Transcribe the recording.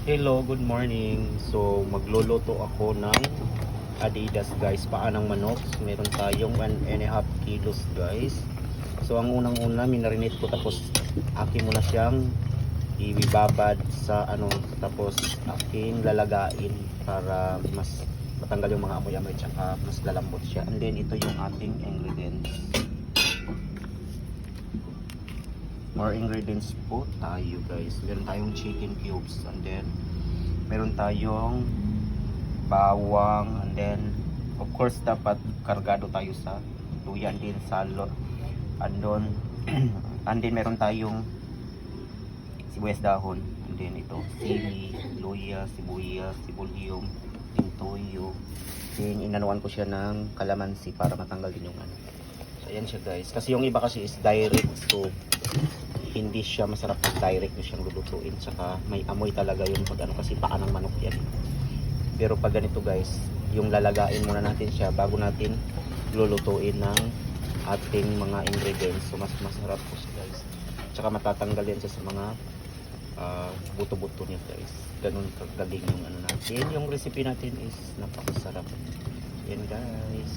Hello, good morning. So, magluluto ako ng Adidas guys, paanang manok. So, meron tayong 1.5 kilos guys. So, ang unang-una, minarinate ko tapos akin muna siyang ibabad sa tapos akin lalagain para mas matanggal yung mga amoy-amoy tsaka mas lalambot siya. And then, ito yung ating ingredients. More ingredients po tayo guys. Meron tayong chicken cubes and then meron tayong bawang and then of course dapat kargado tayo sa luya and then salot andon and then meron tayong sibuyas dahon and then ito sili, luya, sibuyas, sibulyong, toyo. Then inanuan ko siya ng kalamansi para matanggal din yung So ayan siya guys. Kasi yung iba kasi is direct, so hindi siya masarap pag direct nyo siyang lulutuin. Tsaka may amoy talaga yun pag kasi paa ng manok yan. Pero pag ganito guys, yung lalagain muna natin siya bago natin lulutuin ng ating mga ingredients. So mas masarap po siya guys. Tsaka matatanggal yan siya sa mga buto-buto niya guys. Ganun kagaling yung natin. Yung recipe natin is napakasarap. Yan guys.